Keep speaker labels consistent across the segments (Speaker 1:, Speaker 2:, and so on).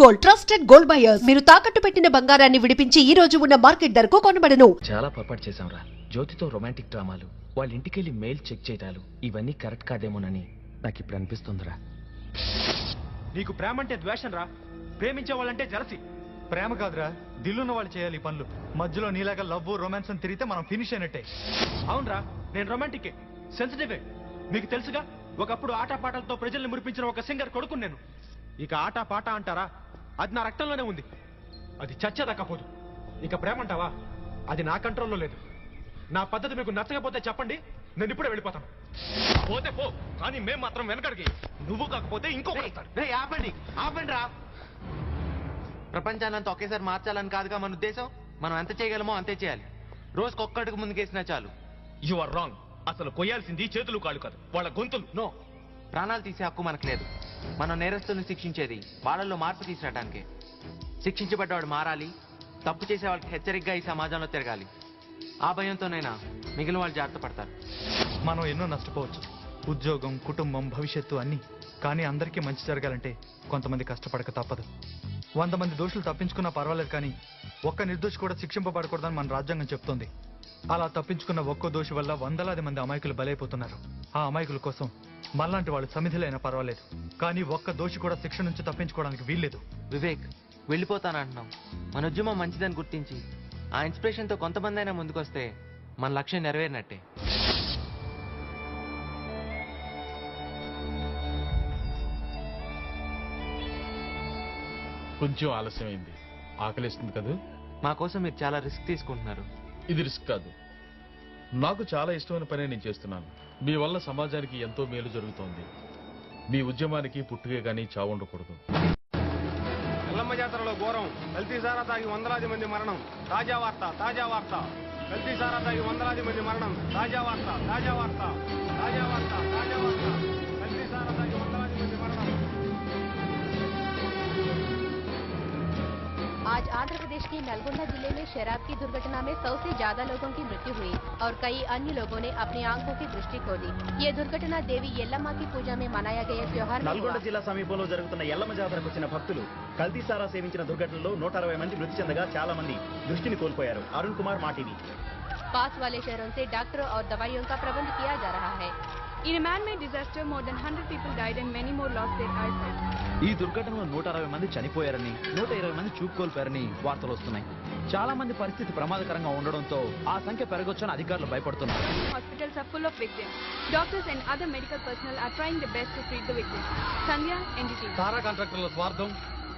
Speaker 1: Gold trusted gold buyers మీరు తాకట్టు పెట్టిన బంగారాన్ని విడిపించి ఈ రోజు ఉన్న మార్కెట్ ధరకు కొనబడను.
Speaker 2: చాలా పొరపాటు చేశాంరా. జ్యోతితో రొమాంటిక్ డ్రామాలు, వాళ్ళ ఇంటికెళ్ళి మెయిల్ చెక్ చేయటాలు, ఇవన్నీ కరెక్ట్ కాదేమోనని నాకు ఇప్పుడు అనిపిస్తుందిరా.
Speaker 3: నీకు ప్రేమ అంటే ద్వేషం రా, ప్రేమించే వాళ్ళంటే జలసి.
Speaker 4: ప్రేమ కాదురా, దిల్లున్న వాళ్ళు చేయాలి ఈ పనులు. మధ్యలో నీలాగా లవ్ రొమాన్స్ అని తిరిగితే మనం ఫినిష్ అయినట్టే.
Speaker 3: అవునరా, నేను రొమాంటికే, సెన్సిటివే. మీకు తెలుసుగా, ఒకప్పుడు ఆటపాటలతో ప్రజల్ని మురిపించిన ఒక సింగర్ కొడుకు నేను. ఇక ఆట పాట అంటారా, అది నా రక్తంలోనే ఉంది. అది చచ్చేదక్కపోదు. ఇక ప్రేమ అంటావా, అది నా కంట్రోల్లో లేదు. నా పద్ధతి మీకు నచ్చకపోతే చెప్పండి, నేను ఇప్పుడే వెళ్ళిపోతాను. పోతే పో, కానీ మేం మాత్రం వెనకడికి. నువ్వు కాకపోతే ఇంకొకటి.
Speaker 5: ఆపండి రా. ప్రపంచాన్నంతా ఒకేసారి మార్చాలని కాదుగా మన ఉద్దేశం. మనం ఎంత చేయగలమో అంతే చేయాలి. రోజుకి ఒక్కడికి ముందుకేసినా చాలు.
Speaker 3: You are wrong. అసలు కొయ్యాల్సింది చేతులు కాళ్ళు కాదు, వాళ్ళ గొంతులు.
Speaker 5: నో, ప్రాణాలు తీసే హక్కు మనకు లేదు. మనం నేరస్తుల్ని శిక్షించేది వాళ్ళల్లో మార్పు తీసుకురావడానికే. శిక్షించబడ్డవాడు మారాలి, తప్పు చేసే వాళ్ళకి హెచ్చరికగా ఈ సమాజంలో తిరగాలి. ఆ భయంతోనైనా మిగిలిన వాళ్ళు జాగ్రత్త పడతారు.
Speaker 4: మనం ఎన్నో నష్టపోవచ్చు, ఉద్యోగం, కుటుంబం, భవిష్యత్తు అన్ని. కానీ అందరికీ మంచి జరగాలంటే కొంతమంది కష్టపడక తప్పదు. 100 మంది దోషులు తప్పించుకున్నా పర్వాలేదు, కానీ ఒక్క నిర్దోషి కూడా శిక్షింపబడకూడదని మన రాజ్యాంగం చెప్తోంది. అలా తప్పించుకున్న ఒక్కో దోషి వల్ల వందలాది మంది అమాయకులు బలైపోతున్నారు. ఆ అమాయకుల కోసం మనలాంటి వాళ్ళు సమిధులైనా పర్వాలేదు, కానీ ఒక్క దోషి కూడా శిక్ష నుంచి తప్పించుకోవడానికి వీల్లేదు.
Speaker 5: వివేక్, వెళ్ళిపోతానంటున్నాం. మన ఉద్యమం మంచిదని గుర్తించి ఆ ఇన్స్పిరేషన్తో కొంతమంది అయినా ముందుకొస్తే మన లక్ష్యం నెరవేరినట్టే.
Speaker 6: కొంచెం ఆలస్యమైంది. ఆకలిస్తుంది కదా.
Speaker 5: మా కోసం మీరు చాలా రిస్క్ తీసుకుంటున్నారు.
Speaker 6: ఇది రిస్క్ కాదు, నాకు చాలా ఇష్టమైన పనే నేను చేస్తున్నాను. మీ వల్ల సమాజానికి ఎంతో మేలు జరుగుతోంది. మీ ఉద్యమానికి పుట్టుకే గానీ చావు ఉండకూడదు.
Speaker 3: ఎల్లమ్మ జాతరలో ఘోరం, కల్తీ సారా తాగి వందలాది మంది మరణం. తాజా వార్త, తాజా వార్త. కల్తీ సారా తాగి వందలాది మంది మరణం. తాజా వార్త, తాజా వార్త. తాజా వార్త, తాజా వార్త. కల్తీ సారా తాగి వందలాది మంది మరణం.
Speaker 7: आज आंध्र प्रदेश के नलगोंडा जिले में शराब की दुर्घटना में 100 से ज्यादा लोगों की मृत्यु हुई और कई अन्य लोगों ने अपनी आंखों की दृष्टि खो दी। ये दुर्घटना देवी यल्लम्मा की पूजा में मनाया गया त्योहार
Speaker 8: నల్గొండ జిల్లా సమీపంలో జరుగుతున్న ఎల్లమ్మ జాతరకు వచ్చిన భక్తులు కల్తీ సారా సేవించిన దుర్ఘటనలో 160 మంది మృతి చెందగా చాలా మంది దృష్టిని కోల్పోయారు. అరుణ్ కుమార్ మాటివి.
Speaker 7: पास वाले शहरों से डॉक्टरों और दवाइयों का प्रबंध किया जा रहा है।
Speaker 9: In a man-made disaster, more than 100 people died and many more lost their eyesight.
Speaker 8: ఈ దుర్ఘటనలో 160 మంది చనిపోయారని, 120 మంది చూపు కోల్పోయారని వార్తలు వస్తున్నాయి. చాలా మంది పరిస్థితి ప్రమాదకరంగా ఉండడంతో ఆ సంఖ్య పెరగొచ్చని అధికారులు భయపడుతున్నారు.
Speaker 9: Hospitals are full of victims. Doctors and other medical personnel are trying their best to treat the victims. Sandhya, NDTV.
Speaker 3: సారా కాంట్రాక్టర్ల స్వార్థం,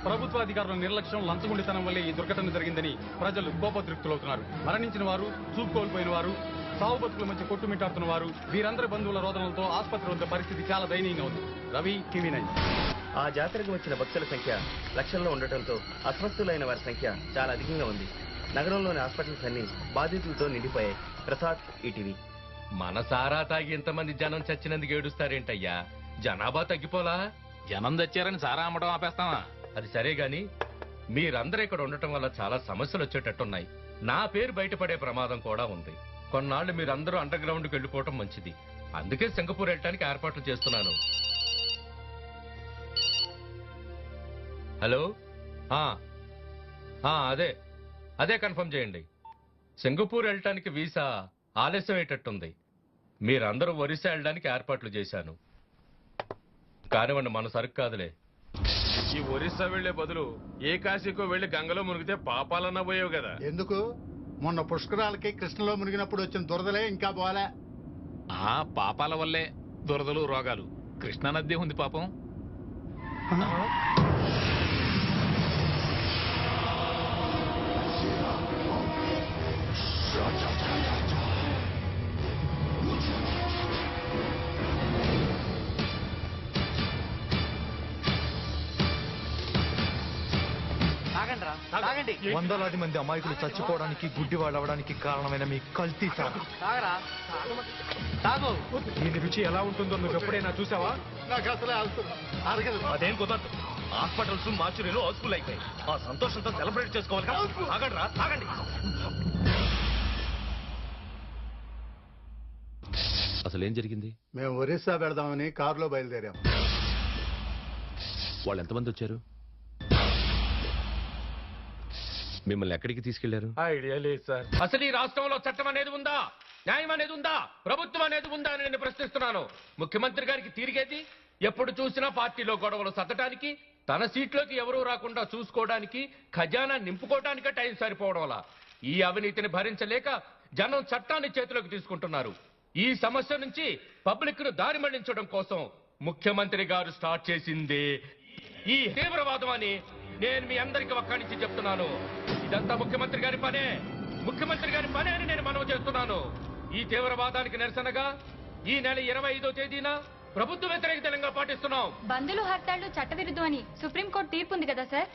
Speaker 3: ప్రభుత్వ అధికారుల నిర్లక్ష్యం, లంచగొండితనం వల్లే ఈ దుర్ఘటన జరిగిందని ప్రజలు కోపతృప్తులవుతున్నారు. మరణించిన వారు, చూపు కోల్పోయిన వారు, సావు బతుకుల మధ్య కొట్టుమిట్టాడుతున్న వారు, వీరందరి బంధువుల రోదనలతో ఆసుపత్రి వద్ద పరిస్థితి చాలా దయనీయంగా ఉంది. రవి, TV9.
Speaker 8: ఆ జాతరకు వచ్చిన భక్తుల సంఖ్య లక్షల్లో ఉండటంతో అస్వస్థులైన వారి సంఖ్య చాలా అధికంగా ఉంది. నగరంలోని హాస్పిటల్స్ అన్ని బాధితులతో నిండిపోయాయి. ప్రసాద్, ఈటీవీ.
Speaker 2: మన సారా తాగి ఇంతమంది జనం చచ్చినందుకు ఏడుస్తారేంటయ్యా? జనాభా తగ్గిపోలా?
Speaker 6: జనం తెచ్చారని సారా అమ్మడం ఆపేస్తావా?
Speaker 2: అది సరే గాని మీరందరూ ఇక్కడ ఉండటం వల్ల చాలా సమస్యలు వచ్చేటట్టున్నాయి. నా పేరు బయటపడే ప్రమాదం కూడా ఉంది. కొన్నాళ్ళు మీరందరూ అండర్ గ్రౌండ్కి వెళ్ళిపోవటం మంచిది. అందుకే సింగపూర్ వెళ్ళటానికి ఏర్పాట్లు చేస్తున్నాను. హలో, అదే కన్ఫర్మ్ చేయండి. సింగపూర్ వెళ్ళటానికి వీసా ఆలస్యం అయ్యేటట్టుంది. మీరందరూ ఒరిస్సా వెళ్ళడానికి ఏర్పాట్లు చేశాను. కానివ్వండి, మన సరుకు కాదులే.
Speaker 6: ఈ ఒరిస్సా వెళ్లే బదులు ఏ కాశీకో వెళ్లి గంగలో మునిగితే పాపాలన్నా పోయావు కదా.
Speaker 10: ఎందుకు? మొన్న పుష్కరాలకి కృష్ణలో మునిగినప్పుడు వచ్చిన దురదలే ఇంకా పోలే.
Speaker 6: ఆ పాపాల వల్లే దురదలు, రోగాలు. కృష్ణానది ఉంది పాపం.
Speaker 4: వందలాది మంది అమాయకులు చచ్చిపోవడానికి, గుడ్డివాళ్ళు అవడానికి కారణమైన మీ కల్తీ సారా.
Speaker 3: దీని రుచి ఎలా ఉంటుందో నువ్వు ఎప్పుడైనా చూసావా?
Speaker 10: నాకు అసలే
Speaker 3: అదేం కుదరదు. హాస్పిటల్స్, మార్చురీలు హౌస్ఫుల్ అయిపోయి ఆ సంతోషంతో సెలబ్రేట్ చేసుకోవాలి. తాగండి రా, తాగండి.
Speaker 2: అసలు ఏం జరిగింది?
Speaker 10: మేము ఒరిస్సా వెళదామని కారులో బయలుదేరాం.
Speaker 2: వాళ్ళు ఎంతమంది వచ్చారు?
Speaker 11: మిమ్మల్ని ఎక్కడికి తీసుకెళ్లారు?
Speaker 2: ఐడియా లేదు సార్. అసలు ఈ రాష్ట్రంలో చట్టం అనేది ఉందా, న్యాయం అనేది ఉందా, ప్రభుత్వం అనేది ఉందా అని నేను ప్రశ్నిస్తున్నాను. ముఖ్యమంత్రి గారికి తీరిగేది ఎప్పుడు చూసినా పార్టీలో గొడవలు సత్తడానికి, తన సీట్లోకి ఎవరూ రాకుండా చూసుకోవడానికి, ఖజానా నింపుకోవడానికే టైం సరిపోవడంలా ఈ అవినీతిని భరించలేక జనం చట్టాన్ని చేతిలోకి తీసుకుంటున్నారు. ఈ సమస్య నుంచి పబ్లిక్ ను దారి మళ్లించడం కోసం ముఖ్యమంత్రి గారు స్టార్ట్ చేసింది ఈ తీవ్రవాదం అని నేను మీ అందరికీ ఒక్కడి నుంచి చెప్తున్నాను. ఇదంతా ముఖ్యమంత్రి గారి పనే, ముఖ్యమంత్రి గారి పనే అని నేను మనవి చేస్తున్నాను. ఈ తీవ్రవాదానికి నిరసనగా ఈ నెల 25వ తేదీన ప్రభుత్వ వ్యతిరేక దినంగా పాటిస్తున్నాం.
Speaker 9: బంధులు హత్యలు చట్టవిరుద్ధం అని సుప్రీంకోర్టు తీర్పు ఉంది కదా సార్.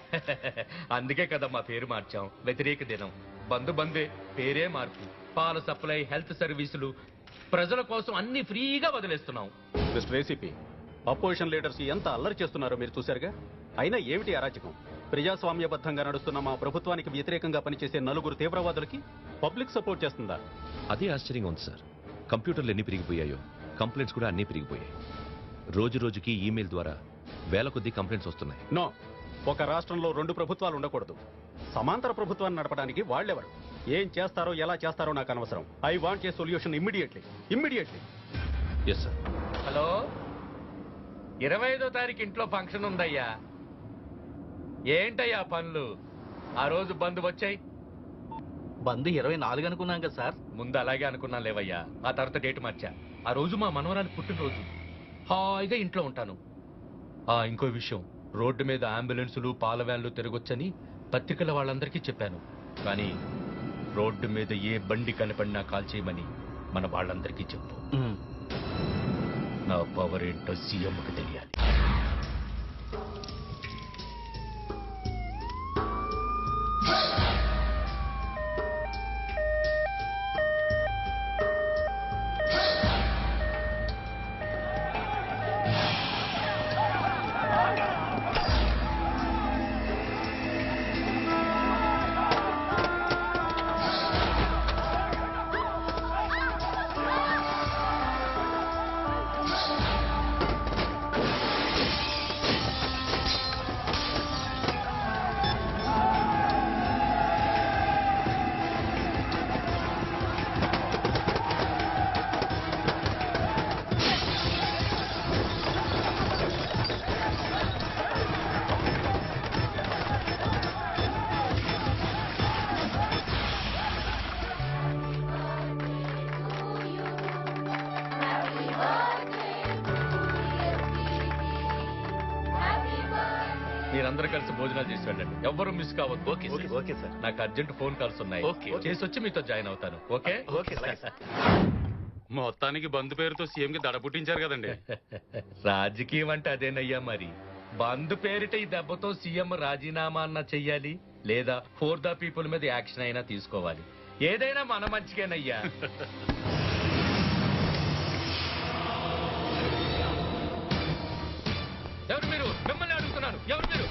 Speaker 2: అందుకే కదా మా పేరు మార్చాం, వ్యతిరేక దినం. బంధే, పేరే మార్పు. పాల సప్లై, హెల్త్ సర్వీసులు, ప్రజల కోసం అన్ని ఫ్రీగా వదిలేస్తున్నాం.
Speaker 12: మిస్టర్ ఏసీపీ, అపోజిషన్ లీడర్స్ ఎంత అల్లరి చేస్తున్నారో మీరు చూశారుగా. అయినా ఏమిటి అరాచకం? ప్రజాస్వామ్యబద్ధంగా నడుస్తున్న మా ప్రభుత్వానికి వ్యతిరేకంగా పనిచేసే నలుగురు తీవ్రవాదులకి పబ్లిక్ సపోర్ట్ చేస్తుందా?
Speaker 11: అదే ఆశ్చర్యంగా ఉంది సార్. కంప్యూటర్లు ఎన్ని పెరిగిపోయాయో కంప్లైంట్స్ కూడా అన్నీ పెరిగిపోయాయి. రోజు రోజుకి ఈమెయిల్ ద్వారా వేల కొద్దీ కంప్లైంట్స్ వస్తున్నాయి.
Speaker 12: నో, ఒక రాష్ట్రంలో 2 ప్రభుత్వాలు ఉండకూడదు. సమాంతర ప్రభుత్వాన్ని నడపడానికి వాళ్ళెవరు, ఏం చేస్తారో ఎలా చేస్తారో నాకు అనవసరం. I want a solution immediately.
Speaker 11: Yes sir.
Speaker 2: Hello, 25వ తారీఖు ఇంట్లో ఫంక్షన్ ఉందయ్యా. ఏంటయ్యా పనులు? ఆ రోజు బంధు వచ్చాయి.
Speaker 13: బంద్ 24 అనుకున్నాం కదా సార్.
Speaker 2: ముందు అలాగే అనుకున్నా లేవయ్యా, ఆ తర్వాత డేట్ మార్చా. ఆ రోజు మా మనవరాలి పుట్టినరోజు. హాయిగా ఇంట్లో ఉంటాను. ఇంకో విషయం, రోడ్డు మీద అంబులెన్సులు, పాల వ్యాన్లు తిరగొచ్చని పత్రికల వాళ్ళందరికీ చెప్పాను. కానీ రోడ్డు మీద ఏ బండి కనపడినా కాల్ చేయమని మన వాళ్ళందరికీ చెప్పు. నా పవర్ ఏంటో సీఎంకి తెలియాలి. మీరందరూ కలిసి భోజనాలు చేసి వెళ్ళండి, ఎవ్వరూ మిస్ కావద్దు.
Speaker 8: Okay sir.
Speaker 2: నాకు అర్జెంట్ ఫోన్ కాల్స్ ఉన్నాయి. చేసి వచ్చి మీతో జాయిన్ అవుతాను. ఓకే
Speaker 14: మొత్తానికి బంధు పేరుతో సీఎం కి దడ పుట్టించారు కదండి.
Speaker 2: రాజకీయం అంటే అదేనయ్యా. మరి బంధు పేరిట ఈ దెబ్బతో సీఎం రాజీనామా అన్నా చెయ్యాలి, లేదా ఫోర్ ద పీపుల్ మీద యాక్షన్ అయినా తీసుకోవాలి. ఏదైనా మన మంచికేనయ్యా. ఎవరు మీరు? మిమ్మల్ని అడుగుతున్నాను, ఎవరు మీరు?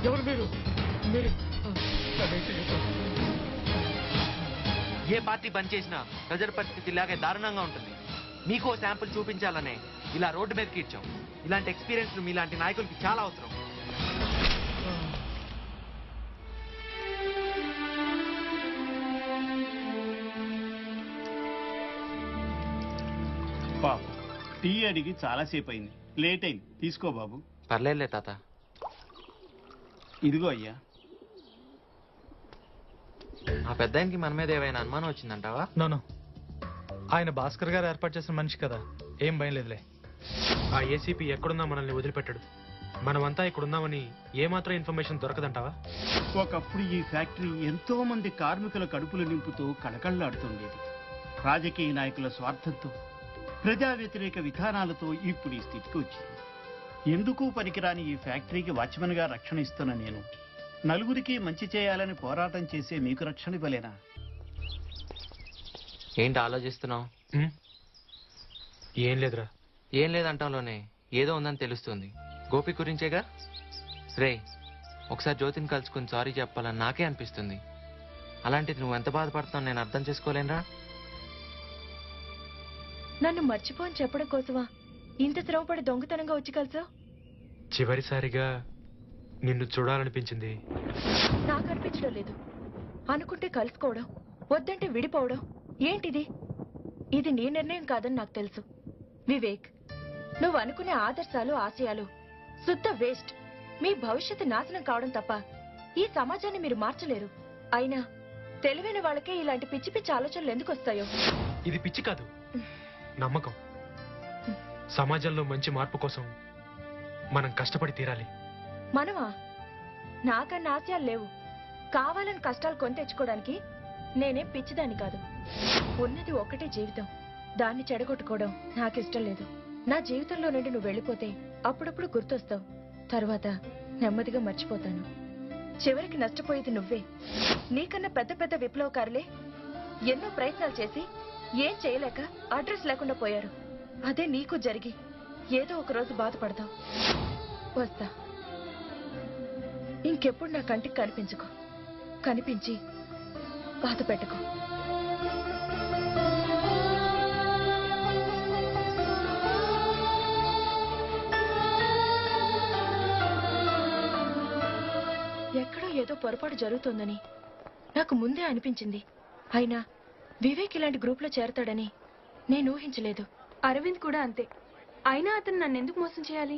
Speaker 2: ఎవరు మీరు?
Speaker 5: ఏ పార్టీ పనిచేసినా ప్రజల పరిస్థితి ఇలాగే దారుణంగా ఉంటుంది. మీకు ఓ శాంపుల్ చూపించాలనే ఇలా రోడ్డు మీదకి ఇచ్చాం. ఇలాంటి ఎక్స్పీరియన్స్ మీలాంటి నాయకులకి చాలా అవసరం.
Speaker 15: బాబు, టీ అడిగి చాలాసేపు అయింది, లేట్ అయింది. తీసుకో బాబు.
Speaker 5: పర్లేదులే తాత.
Speaker 15: ఇదిగో అయ్యా.
Speaker 5: ఆ పెద్దాయనకి మన మీద ఏమైనా అనుమానం వచ్చిందంటావా?
Speaker 4: నో, ఆయన భాస్కర్ గారు ఏర్పాటు చేసిన మనిషి కదా, ఏం భయం లేదులే.
Speaker 3: ఆ ఏసీపీ ఎక్కడున్నా మనల్ని వదిలిపెట్టడు. మనమంతా ఇక్కడున్నామని ఏమాత్రం ఇన్ఫర్మేషన్ దొరకదంటావా?
Speaker 15: ఒకప్పుడు ఈ ఫ్యాక్టరీ ఎంతో మంది కార్మికుల కడుపులు నింపుతూ కళకళలాడుతుండేది. రాజకీయ నాయకుల స్వార్థంతో, ప్రజా వ్యతిరేక విధానాలతో ఇప్పుడు ఈ స్థితికి వచ్చింది. ఎందుకు పనికిరాని ఈ ఫ్యాక్టరీకి వాచ్మెన్ గా రక్షణ ఇస్తున్న నేను నలుగురికి మంచి చేయాలని పోరాటం చేసే మీకు రక్షణ ఇవ్వలేనా?
Speaker 5: ఏంటి ఆలోచిస్తున్నావు?
Speaker 3: ఏం లేదురా.
Speaker 5: ఏం లేదంటాంలోనే ఏదో ఉందని తెలుస్తుంది. గోపి గురించేగా. రే, ఒకసారి జ్యోతిని కలుసుకుని సారీ చెప్పాలని నాకే అనిపిస్తుంది. అలాంటిది నువ్వు ఎంత బాధపడుతున్నావు నేను అర్థం చేసుకోలేనురా.
Speaker 16: నన్ను మర్చిపోని చెప్పడం కోసమా ఇంత శ్రమపడి దొంగతనంగా వచ్చి కలిసావు?
Speaker 3: చివరిసారిగా నిన్ను చూడాలనిపించింది.
Speaker 16: నాకు అనిపించడం లేదు. అనుకుంటే కలుసుకోవడం, వద్దంటే విడిపోవడం ఏంటిది? ఇది నీ నిర్ణయం కాదని నాకు తెలుసు. వివేక్, నువ్వు అనుకునే ఆదర్శాలు ఆశయాలు శుద్ధ వేస్ట్. మీ భవిష్యత్తు నాశనం కావడం తప్ప ఈ సమాజాన్ని మీరు మార్చలేరు. అయినా తెలివైన వాళ్ళకే ఇలాంటి పిచ్చి పిచ్చి ఆలోచనలు ఎందుకు వస్తాయో?
Speaker 3: ఇది పిచ్చి కాదు, నమ్మకం. సమాజంలో మంచి మార్పు కోసం మనం కష్టపడి తీరాలి.
Speaker 16: మనమా? నాకన్నా ఆశయాలు లేవు. కావాలని కష్టాలు కొని తెచ్చుకోవడానికి నేనేం పిచ్చిదాన్ని కాదు. ఉన్నది ఒక్కటే జీవితం, దాన్ని చెడగొట్టుకోవడం నాకిష్టం లేదు. నా జీవితంలో నుండి నువ్వు వెళ్ళిపోతే అప్పుడప్పుడు గుర్తొస్తావు, తర్వాత నెమ్మదిగా మర్చిపోతాను. చివరికి నష్టపోయేది నువ్వే. నీకన్నా పెద్ద పెద్ద విప్లవకారులే ఎన్నో ప్రయత్నాలు చేసి ఏం చేయలేక అడ్రస్ లేకుండా పోయారు. అదే నీకు జరిగి ఏదో ఒక రోజు బాధపడతావు. వస్తా. ఇంకెప్పుడు నా కంటికి కనిపించుకో. కనిపించి బాధ పెట్టుకో. ఎక్కడో ఏదో పొరపాటు జరుగుతోందని నాకు ముందే అనిపించింది. అయినా వివేక్ ఇలాంటి గ్రూప్ లో చేరతాడని నేను ఊహించలేదు.
Speaker 9: అరవింద్ కూడా అంతే. అయినా అతను నన్ను ఎందుకు మోసం చేయాలి?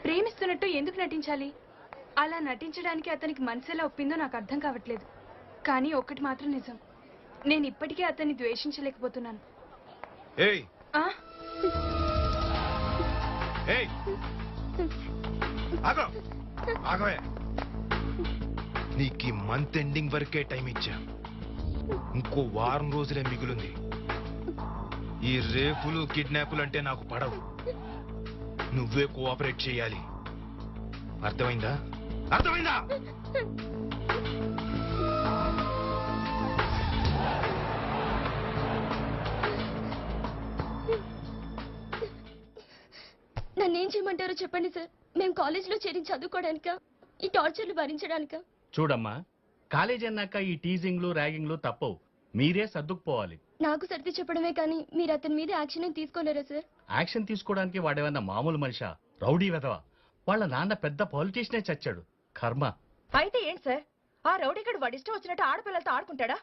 Speaker 9: ప్రేమిస్తున్నట్టు ఎందుకు నటించాలి? అలా నటించడానికి అతనికి మనసులా ఒప్పిందో నాకు అర్థం కావట్లేదు. కానీ ఒక్కటి మాత్రం నిజం, నేను ఇప్పటికే అతన్ని ద్వేషించలేకపోతున్నాను.
Speaker 17: నీకు మంత్ ఎండింగ్ వరకే టైం ఇచ్చా. ఇంకో వారం రోజులే మిగులుంది. ఈ రేపులు కిడ్నాపులు అంటే నాకు పడవు. నువ్వే కోఆపరేట్ చేయాలి. అర్థమైందా? అర్థమైందా?
Speaker 18: నన్నేం చేయమంటారో చెప్పండి సార్. మేము కాలేజీలో చేరి చదువుకోవడానికా, ఈ టార్చర్లు భరించడానికా?
Speaker 13: చూడమ్మా, కాలేజ్ అన్నాక ఈ టీజింగ్లు ర్యాగింగ్లు తప్పవు. మీరే సర్దుకుపోవాలి.
Speaker 18: నాకు సర్ది చెప్పడమే కానీ మీరు అతని మీద యాక్షన్ ఏం తీసుకోలేరా సార్?
Speaker 13: యాక్షన్ తీసుకోవడానికి వాడేమన్నా మామూలు మనిషా? రౌడీ వెధవా. వాళ్ళ నాన్న పెద్ద పాలిటీషియనే చచ్చాడు. కర్మ.
Speaker 16: అయితే ఏంటి సార్, ఆ రౌడీగడు వాడి ఇష్టం వచ్చినట్టు ఆడపిల్లలతో ఆడుకుంటాడా?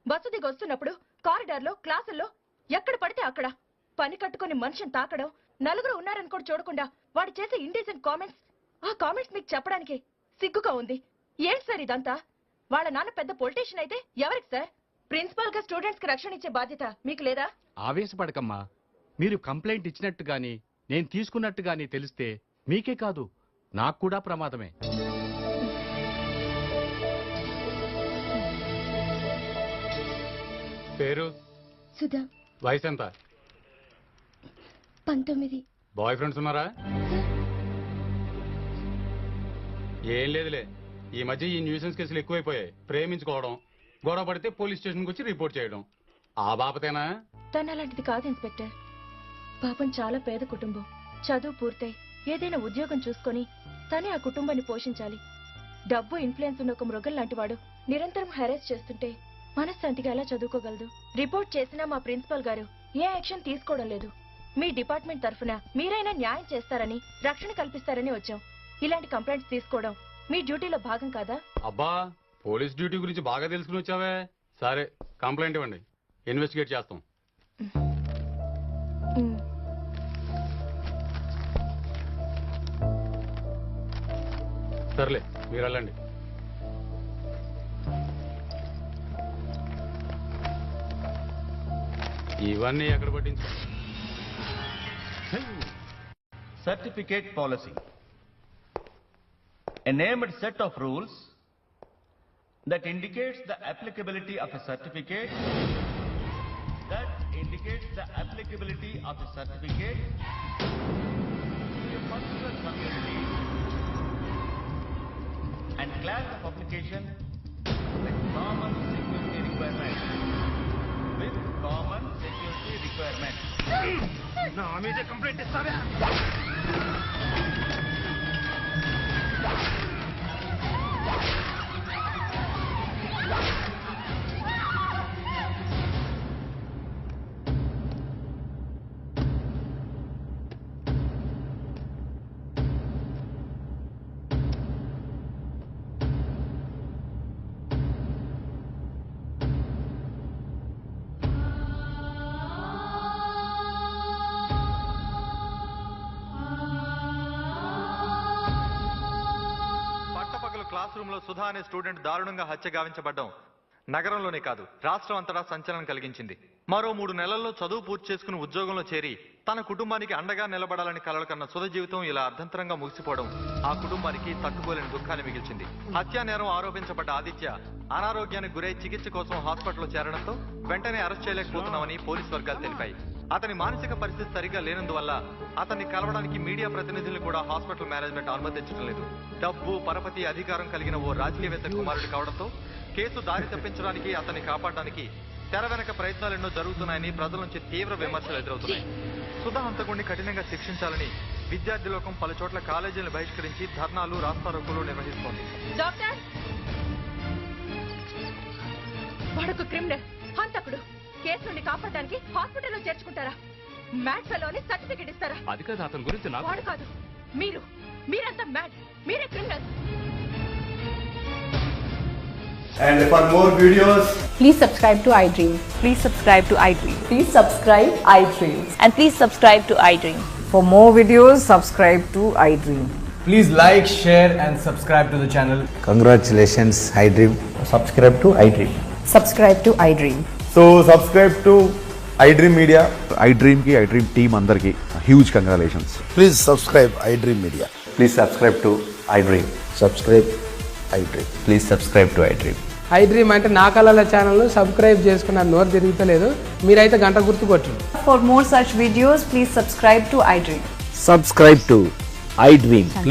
Speaker 16: బస్సు దిగి వస్తున్నప్పుడు కారిడార్లో, క్లాసుల్లో ఎక్కడ పడితే అక్కడ పని కట్టుకుని మనిషిని తాకడం, నలుగురు ఉన్నారని కూడా చూడకుండా వాడు చేసే ఇండీసెంట్ కామెంట్స్, ఆ కామెంట్స్ మీకు చెప్పడానికి సిగ్గుగా ఉంది. ఏంటి సార్ ఇదంతా? వాళ్ళ నాన్న పెద్ద పొలిటీషియన్ అయితే ఎవరికి సార్? ప్రిన్సిపాల్ గా స్టూడెంట్స్ కి రక్షణ ఇచ్చే బాధ్యత మీకు లేదా?
Speaker 13: ఆవేశపడకమ్మా. మీరు కంప్లైంట్ ఇచ్చినట్టు గాని నేను తీసుకున్నట్టు గాని తెలిస్తే మీకే కాదు నాకు కూడా ప్రమాదమే.
Speaker 14: పేరు?
Speaker 18: సుధా.
Speaker 14: వయసు ఎంత?
Speaker 18: 19.
Speaker 14: బాయ్ ఫ్రెండ్స్ ఉన్నారా? ఏం లేదులే, ఈ మధ్య ఈ న్యూసెన్స్ కేసులు ఎక్కువైపోయాయి. ప్రేమించుకోవడం, గొడవ పడితే పోలీస్ స్టేషన్కి వచ్చి రిపోర్ట్ చేయడం. ఆ బాపతేనా?
Speaker 16: తను అలాంటిది కాదు ఇన్స్పెక్టర్. పాపం చాలా పేద కుటుంబం. చదువు పూర్తయి ఏదైనా ఉద్యోగం చూసుకొని తనే ఆ కుటుంబాన్ని పోషించాలి. డబ్బు, ఇన్ఫ్లుయెన్స్ ఉన్న ఒక మృగం లాంటి వాడు నిరంతరం హెరాస్ చేస్తుంటే మనశ్శాంతిగా ఎలా చదువుకోగలదు? రిపోర్ట్ చేసినా మా ప్రిన్సిపల్ గారు ఏ యాక్షన్ తీసుకోవడం లేదు. మీ డిపార్ట్మెంట్ తరఫున మీరైనా న్యాయం చేస్తారని, రక్షణ కల్పిస్తారని వచ్చాం. ఇలాంటి కంప్లైంట్స్ తీసుకోవడం మీ డ్యూటీలో భాగం కాదా?
Speaker 14: అబ్బా, పోలీస్ డ్యూటీ గురించి బాగా తెలుసుకుని వచ్చావే. సరే, కంప్లైంట్ ఇవ్వండి, ఇన్వెస్టిగేట్ చేస్తాం. సర్లే, మీరు వెళ్ళండి. ఇవన్నీ ఎక్కడ పట్టించు.
Speaker 19: Certificate policy. A named set of rules that indicates the applicability of a certificate to a particular community and class of application with common security requirements with
Speaker 17: నా మీదే కంప్లైంట్ ఇస్తావా?
Speaker 4: పట్టపగలు క్లాస్ రూమ్ లో సుధా అనే స్టూడెంట్ దారుణంగా హత్య గావించబడ్డం నగరంలోనే కాదు రాష్ట్రం అంతటా సంచలనం కలిగించింది. మరో 3 నెలల్లో చదువు పూర్తి చేసుకుని ఉద్యోగంలో చేరి తన కుటుంబానికి అండగా నిలబడాలని కలలు కన్న సుధ జీవితం ఇలా అర్ధంతరంగా ముగిసిపోవడం ఆ కుటుంబానికి తట్టుకోలేని దుఃఖాన్ని మిగిల్చింది. హత్యా నేరం ఆరోపించబడ్డ ఆదిత్య అనారోగ్యానికి గురై చికిత్స కోసం హాస్పిటల్లో చేరడంతో వెంటనే అరెస్ట్ చేయలేకపోతున్నామని పోలీసు వర్గాలు తెలిపాయి. అతని మానసిక పరిస్థితి సరిగ్గా లేనందువల్ల అతన్ని కలవడానికి మీడియా ప్రతినిధులు కూడా హాస్పిటల్ మేనేజ్మెంట్ అనుమతించడం లేదు. డబ్బు పరపతి అధికారం కలిగిన ఓ రాజకీయవేత్త కుమారుడు కావడంతో కేసు దారి తప్పించడానికి అతన్ని కాపాడడానికి తెర వెనక ప్రయత్నాలెన్నో జరుగుతున్నాయని ప్రజల నుంచి తీవ్ర విమర్శలు ఎదురవుతున్నాయి. సుధా హంతకుడిని కఠినంగా శిక్షించాలని విద్యార్థి లోకం పలు చోట్ల కాలేజీలను బహిష్కరించి ధర్నాలు రాస్తారోకోలు నిర్వహిస్తోంది.
Speaker 16: డాక్టర్, వాడొక క్రిమినల్, హంతకుడు. కేసు నుండి కాపాడడానికి హాస్పిటల్లో చేర్చుకుంటారా? మ్యాడ్ ఫెలోని సర్టిఫికెట్ ఇస్తారా?
Speaker 2: అది కాదు అతని గురించి నాకు.
Speaker 16: వాడు కాదు, మీరంతా మ్యాడ్. మీరే criminal.
Speaker 20: And for more videos,
Speaker 21: please subscribe to iDream. Please subscribe to iDream. Please subscribe iDream. And please subscribe to iDream. For more videos, subscribe to iDream.
Speaker 20: please like, share and subscribe to the channel.
Speaker 22: Congratulations, iDream.
Speaker 20: Subscribe to iDream.
Speaker 21: Subscribe to iDream.
Speaker 20: So subscribe to iDream Media.
Speaker 23: iDream ki iDream team andarki huge congratulations.
Speaker 22: Please subscribe iDream Media.
Speaker 20: Please subscribe to iDream.
Speaker 22: Subscribe iDream.
Speaker 20: Please subscribe to iDream.
Speaker 24: iDream అంటే నా కళల channel subscribe చేసుకున్న నోరు తిరుగుతలేదు. మీరైతే గంట గుర్తు కొట్టండి.
Speaker 21: For more such videos, please subscribe to iDream.
Speaker 22: Subscribe to iDream. Please